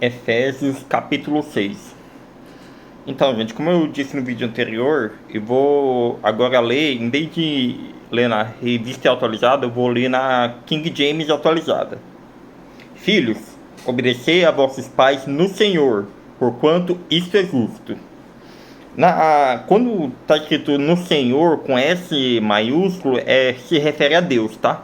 Efésios capítulo 6. Então, gente, como eu disse no vídeo anterior, eu vou agora ler, em vez de ler na revista atualizada, eu vou ler na King James atualizada. Filhos, obedecei a vossos pais no Senhor, porquanto isto é justo. Quando está escrito no Senhor, com S maiúsculo, se refere a Deus, tá?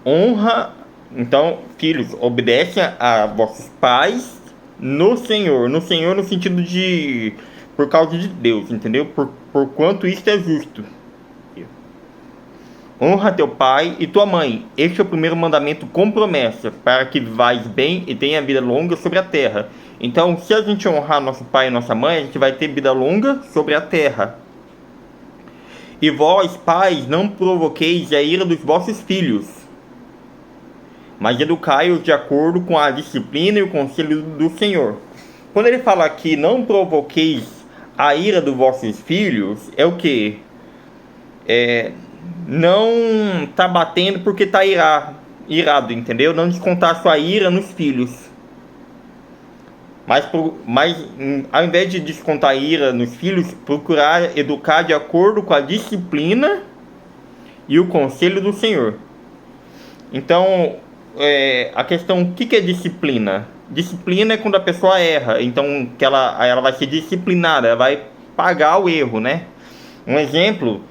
Honra. Então, filhos, obedecem a vossos pais no Senhor. No Senhor no sentido de... por causa de Deus, entendeu? Por quanto isto é justo. Honra teu pai e tua mãe. Este é o primeiro mandamento com promessa, para que vivais bem e tenha vida longa sobre a terra. Então, se a gente honrar nosso pai e nossa mãe, a gente vai ter vida longa sobre a terra. E vós, pais, não provoqueis a ira dos vossos filhos, mas educai-os de acordo com a disciplina e o conselho do Senhor. Quando ele fala aqui, não provoqueis a ira dos vossos filhos, é o que? Não tá batendo porque tá irado, entendeu? Não descontar sua ira nos filhos. Mas ao invés de descontar a ira nos filhos, procurar educar de acordo com a disciplina e o conselho do Senhor. Então, a questão, o que é disciplina? Disciplina é quando a pessoa erra, então que ela vai ser disciplinada, ela vai pagar o erro, né? Um exemplo,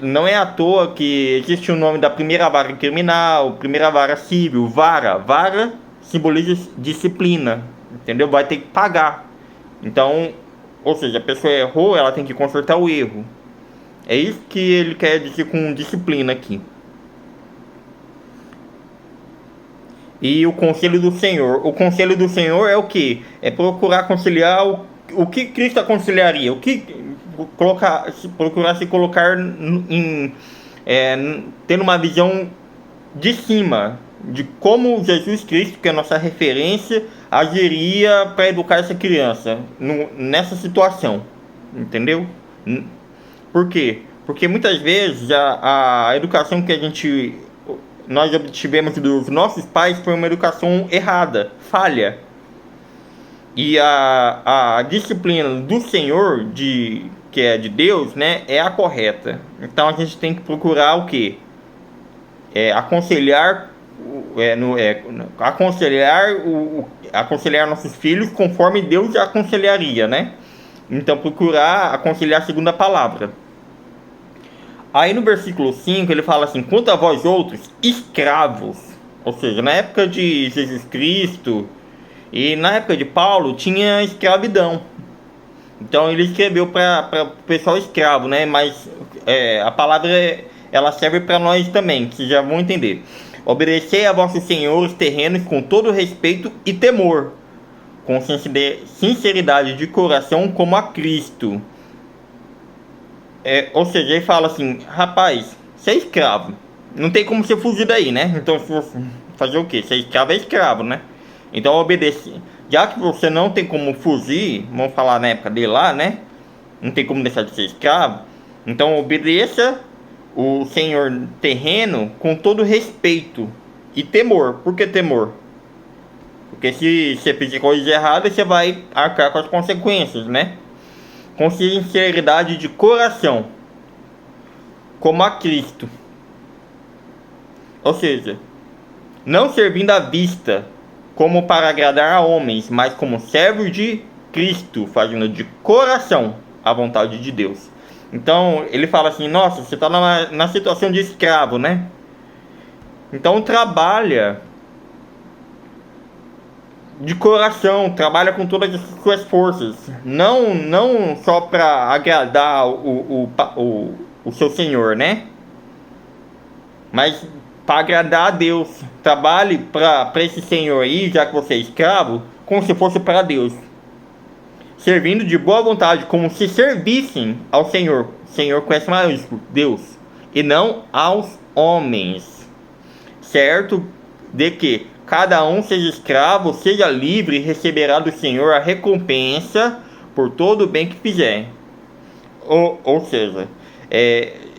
não é à toa que existe o nome da primeira vara criminal, primeira vara civil, vara simboliza disciplina, entendeu? Vai ter que pagar. Então, ou seja, a pessoa errou, ela tem que consertar o erro. É isso que ele quer dizer com disciplina aqui. E o conselho do Senhor. O conselho do Senhor é o que? É procurar conciliar o que Cristo aconselharia. Procurar se colocar tendo uma visão de cima, de como Jesus Cristo, que é a nossa referência, agiria para educar essa criança nessa situação. Entendeu? Por quê? Porque muitas vezes a educação que nós obtivemos dos nossos pais foi uma educação errada, falha. E a disciplina do Senhor, que é de Deus, né, é a correta. Então a gente tem que procurar o quê? Aconselhar nossos filhos conforme Deus aconselharia, né? Então procurar aconselhar segundo a palavra. Aí no versículo 5 ele fala assim: quanto a vós outros, escravos. Ou seja, na época de Jesus Cristo e na época de Paulo tinha escravidão. Então ele escreveu para o pessoal escravo, né? Mas a palavra ela serve para nós também, que já vão entender. Obedecei a vossos senhores terrenos com todo respeito e temor, com sinceridade de coração como a Cristo. Ou seja, ele fala assim: rapaz, você é escravo, não tem como você fugir daí, né? Então se você fazer o que? Você é escravo, né? Então obedece. Já que você não tem como fugir, vamos falar na época dele lá, né? Não tem como deixar de ser escravo. Então obedeça o senhor terreno com todo respeito e temor. Por que temor? Porque se você fizer coisas erradas, você vai arcar com as consequências, né? Com sinceridade de coração, como a Cristo. Ou seja, não servindo à vista, como para agradar a homens, mas como servos de Cristo, fazendo de coração a vontade de Deus. Então ele fala assim: nossa, você está na situação de escravo, né? Então trabalha de coração, trabalha com todas as suas forças, não só para agradar o seu Senhor, né? Mas para agradar a Deus. Trabalhe para esse Senhor aí, já que você é escravo, como se fosse para Deus, servindo de boa vontade, como se servissem ao Senhor. Senhor com S maiúsculo, Deus, e não aos homens, certo? De que cada um seja escravo, seja livre e receberá do Senhor a recompensa por todo o bem que fizer. Ou seja,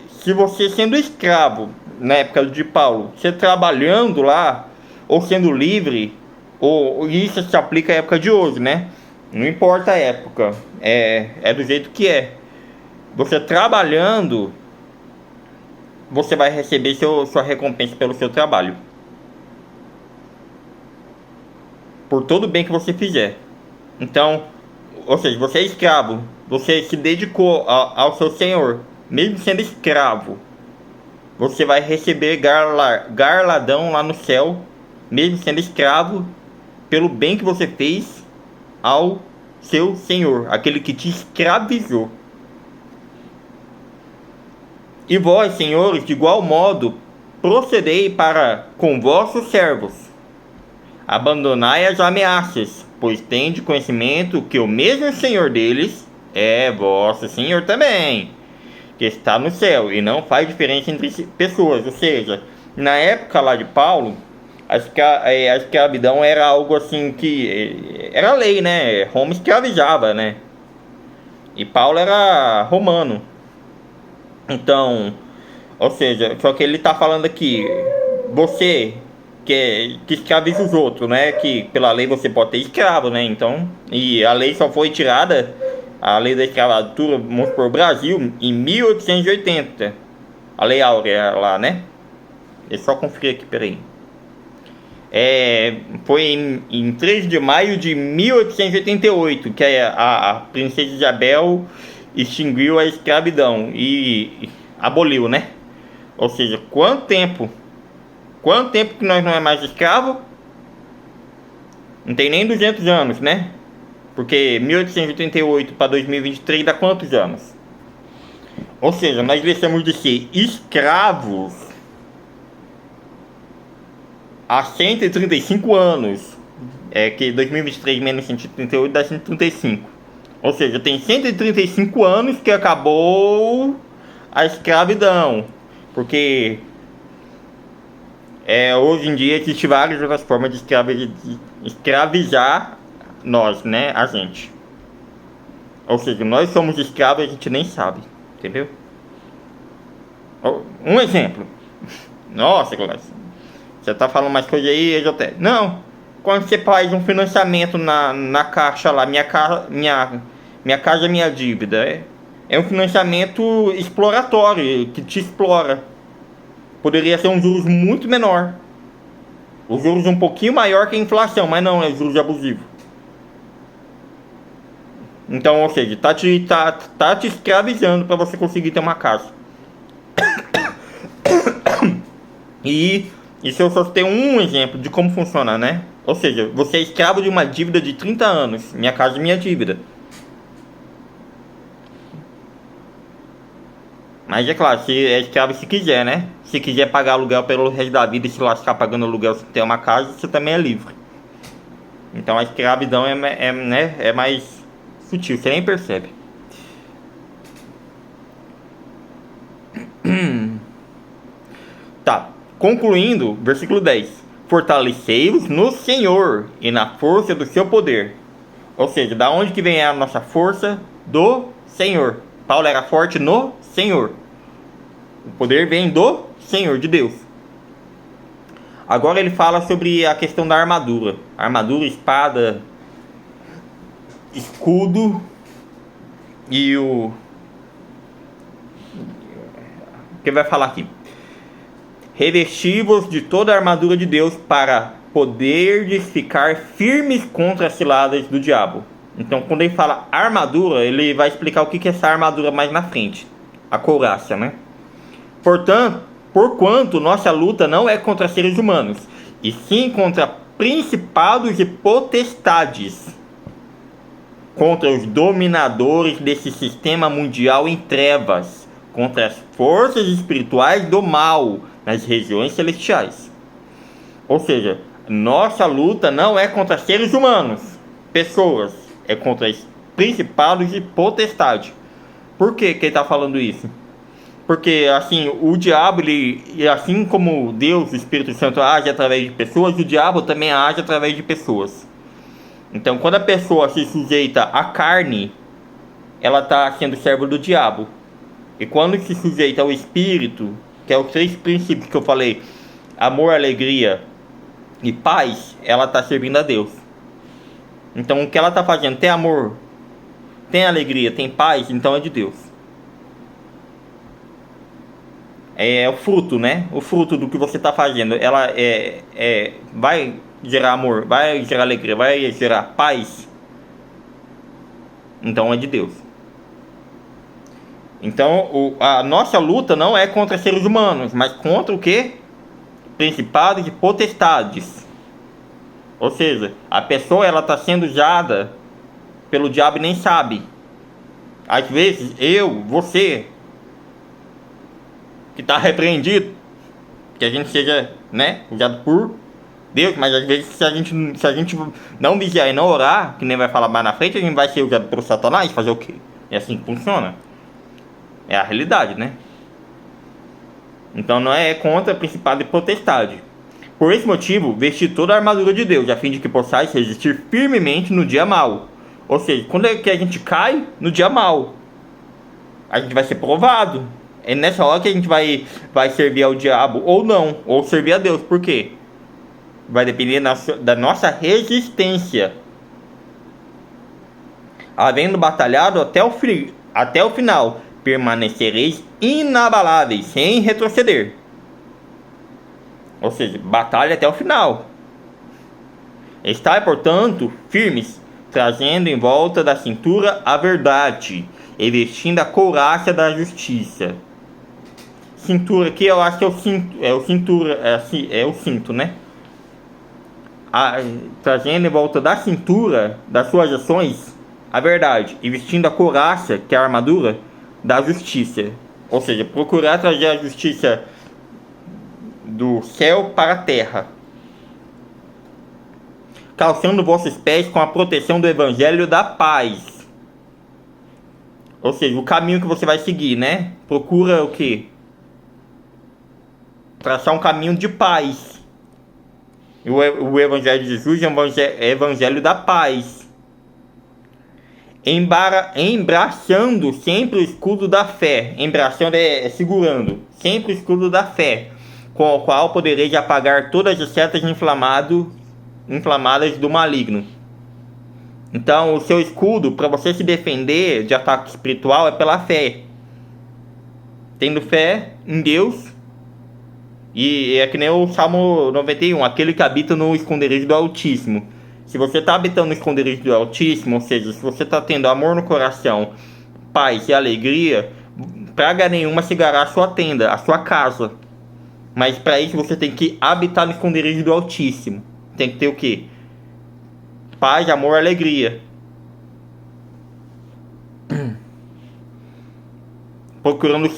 se você sendo escravo, na época de Paulo, você trabalhando lá, ou sendo livre, Ou isso se aplica à época de hoje, né? Não importa a época, é do jeito que é. Você trabalhando, você vai receber sua recompensa pelo seu trabalho. Por todo o bem que você fizer. Então, ou seja, você é escravo, você se dedicou ao seu senhor, mesmo sendo escravo, você vai receber garladão lá no céu, mesmo sendo escravo, pelo bem que você fez ao seu senhor, aquele que te escravizou. E vós, senhores, de igual modo, procedei para com vossos servos. Abandonai as ameaças, pois tende conhecimento que o mesmo Senhor deles é vosso Senhor também, que está no céu, e não faz diferença entre pessoas. Ou seja, na época lá de Paulo, a escravidão era algo assim que era lei, né? Roma escravizava, né? E Paulo era romano. Então, ou seja, só que ele está falando aqui, você que escraviza os outros, né? Que pela lei você pode ter escravo, né? Então, e a lei só foi tirada, a lei da escravatura, vamos por Brasil, em 1880. A lei áurea lá, né? É só conferir aqui, peraí. Foi em 3 de maio de 1888 que a princesa Isabel extinguiu a escravidão e aboliu, né? Ou seja, quanto tempo que nós não é mais escravo? Não tem nem 200 anos, né? Porque 1888 para 2023 dá quantos anos? Ou seja, nós deixamos de ser escravos há 135 anos. Que 2023 menos 138 dá 135. Ou seja, tem 135 anos que acabou a escravidão. Porque hoje em dia existem várias outras formas de escravizar nós, né? A gente. Ou seja, nós somos escravos e a gente nem sabe. Entendeu? Um exemplo. Nossa, Cláudio, você tá falando mais coisa aí, eu já até. Não. Quando você faz um financiamento na caixa lá, minha casa, minha dívida. É um financiamento exploratório, que te explora. Poderia ser um juros muito menor. Os juros um pouquinho maior que a inflação, mas não, é juros abusivos. Então, ou seja, tá te escravizando para você conseguir ter uma casa. E isso eu só tenho um exemplo de como funciona, né? Ou seja, você é escravo de uma dívida de 30 anos. Minha casa é minha dívida. Mas é claro, se é escravo se quiser, né? Se quiser pagar aluguel pelo resto da vida e se lascar pagando aluguel se ter uma casa, você também é livre. Então a escravidão é mais sutil, você nem percebe. Tá, concluindo, versículo 10. Fortalecei-os no Senhor e na força do seu poder. Ou seja, da onde que vem a nossa força? Do Senhor. Paulo era forte no Senhor. O poder vem do Senhor, de Deus. Agora ele fala sobre a questão da armadura. Armadura, espada, escudo e o que vai falar aqui? Revesti-vos de toda a armadura de Deus para poderdes ficar firmes contra as ciladas do diabo. Então, quando ele fala armadura, ele vai explicar o que é essa armadura mais na frente. A couraça, né? Porquanto nossa luta não é contra seres humanos, e sim contra principados e potestades, contra os dominadores desse sistema mundial em trevas, contra as forças espirituais do mal nas regiões celestiais. Ou seja, nossa luta não é contra seres humanos, pessoas, é contra os principados e potestades. Por que ele está falando isso? Porque assim, o diabo, assim como Deus, o Espírito Santo, age através de pessoas, o diabo também age através de pessoas. Então, quando a pessoa se sujeita à carne, ela está sendo servo do diabo. E quando se sujeita ao Espírito, que é os 3 princípios que eu falei, amor, alegria e paz, ela está servindo a Deus. Então o que ela está fazendo tem amor, tem alegria, tem paz, então é de Deus. É o fruto, né? O fruto do que você está fazendo. Ela vai gerar amor, vai gerar alegria, vai gerar paz. Então é de Deus. Então a nossa luta não é contra seres humanos, mas contra o quê? Principados e potestades. Ou seja, a pessoa ela está sendo usada pelo diabo e nem sabe. Às vezes você que está repreendido, que a gente seja, né, usado por Deus, mas às vezes se a gente não vigiar e não orar, que nem vai falar mais na frente, a gente vai ser usado pelo Satanás, fazer o quê? É assim que funciona. É a realidade, né? Então não é contra principado e potestade. Por esse motivo, vestir toda a armadura de Deus, a fim de que possais resistir firmemente no dia mau. Ou seja, quando é que a gente cai? No dia mau. A gente vai ser provado. É nessa hora que a gente vai servir ao diabo ou não, ou servir a Deus. Por quê? Vai depender da nossa resistência. Havendo batalhado até o final, permanecereis inabaláveis, sem retroceder. Ou seja, batalha até o final. Estai, portanto, firmes, trazendo em volta da cintura a verdade, e vestindo a couraça da justiça. Cintura aqui eu acho que é o cinto, né? Trazendo em volta da cintura das suas ações a verdade, e vestindo a couraça, que é a armadura, da justiça. Ou seja, procurar trazer a justiça do céu para a terra. Calçando vossos pés com a proteção do evangelho da paz. Ou seja, o caminho que você vai seguir, né? Procura o quê? Traçar um caminho de paz. O evangelho de Jesus é o evangelho da paz. Embraçando sempre o escudo da fé. Embraçando é segurando. Sempre o escudo da fé, com o qual podereis apagar todas as setas inflamadas do maligno. Então, o seu escudo, para você se defender de ataque espiritual, é pela fé. Tendo fé em Deus. E é que nem o Salmo 91, aquele que habita no esconderijo do Altíssimo. Se você está habitando no esconderijo do Altíssimo, ou seja, se você está tendo amor no coração, paz e alegria, praga nenhuma chegará à sua tenda, à sua casa. Mas para isso você tem que habitar no esconderijo do Altíssimo. Tem que ter o quê? Paz, amor, alegria. Procurando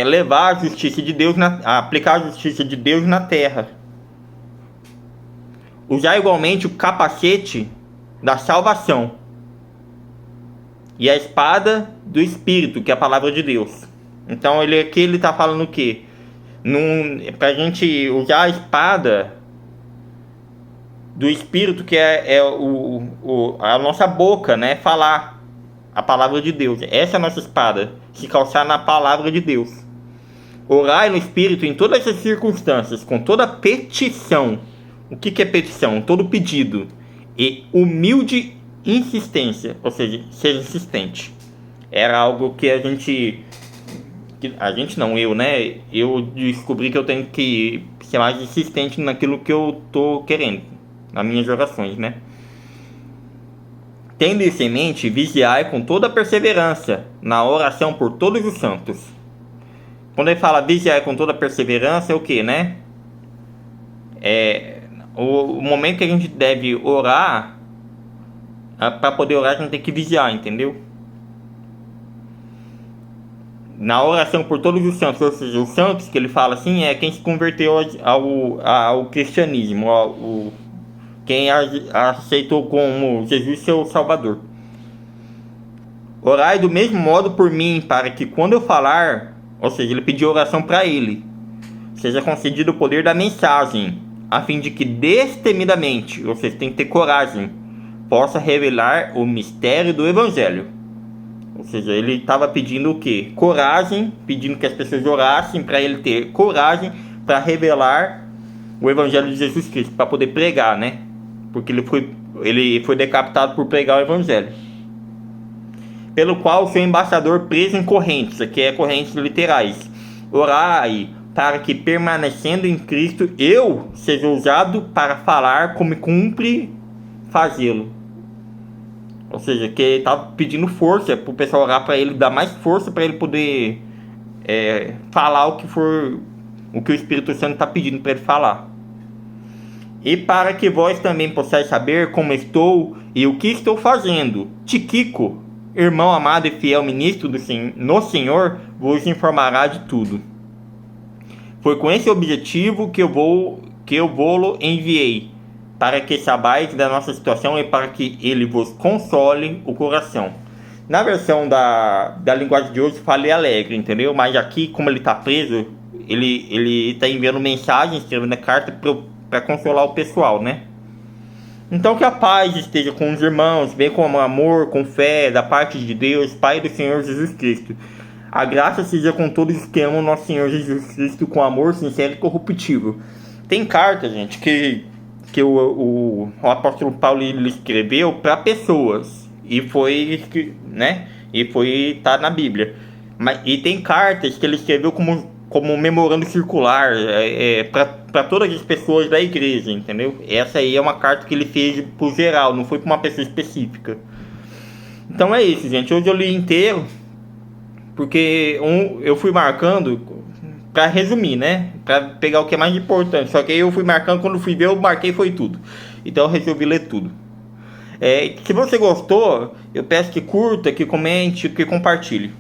levar a justiça de Deus, aplicar a justiça de Deus na terra. Usar igualmente o capacete da salvação e a espada do Espírito, que é a palavra de Deus. Então aqui ele está falando o quê? Para a gente usar a espada do Espírito, que é a nossa boca, né? Falar a palavra de Deus. Essa é a nossa espada, se calçar na palavra de Deus. Orar no Espírito em todas as circunstâncias, com toda petição. O que é petição? Todo pedido. E humilde insistência, ou seja, seja insistente. Era algo que eu, né? Eu descobri que eu tenho que ser mais insistente naquilo que eu tô querendo, nas minhas orações, né? Tendo isso em mente, vigiai com toda perseverança na oração por todos os santos. Quando ele fala vigiai com toda perseverança, é o que, né? O momento que a gente deve orar, para poder orar a gente tem que vigiar, entendeu? Na oração por todos os santos, ou seja, os santos que ele fala assim, é quem se converteu ao cristianismo, quem aceitou como Jesus seu Salvador. Orai do mesmo modo por mim, para que quando eu falar, ou seja, ele pediu oração para ele, seja concedido o poder da mensagem, a fim de que destemidamente, ou seja, tem que ter coragem, possa revelar o mistério do Evangelho. Ou seja, ele estava pedindo o quê? Coragem, pedindo que as pessoas orassem para ele ter coragem para revelar o Evangelho de Jesus Cristo, para poder pregar, né? Porque ele foi decapitado por pregar o Evangelho. Pelo qual sou embaixador preso em correntes, aqui é correntes literais. Orai para que, permanecendo em Cristo, eu seja usado para falar como cumpre fazê-lo. Ou seja, que ele estava pedindo força para o pessoal orar para ele, dar mais força para ele poder falar o que o Espírito Santo está pedindo para ele falar. E para que vós também possais saber como estou e o que estou fazendo, Tíquico, irmão amado e fiel ministro no Senhor, vos informará de tudo. Foi com esse objetivo que eu vou-lo enviei, para que saibais da nossa situação e para que ele vos console o coração. Na versão da linguagem de hoje, falei alegre, entendeu? Mas aqui, como ele está preso, ele está enviando mensagem, escrevendo carta para consolar o pessoal, né? Então que a paz esteja com os irmãos, bem como amor, com fé, da parte de Deus, Pai do Senhor Jesus Cristo. A graça seja com todos os que amam nosso Senhor Jesus Cristo com amor sincero e corruptível. Tem carta, gente, que o apóstolo Paulo ele escreveu para pessoas. E foi, né? E tá na Bíblia. E tem cartas que ele escreveu como memorando circular para todas as pessoas da igreja, entendeu? Essa aí é uma carta que ele fez por geral, não foi para uma pessoa específica. Então é isso, gente. Hoje eu li inteiro, porque eu fui marcando para resumir, né? Para pegar o que é mais importante. Só que aí eu fui marcando, quando fui ver, eu marquei foi tudo. Então eu resolvi ler tudo. Se você gostou, eu peço que curta, que comente, que compartilhe.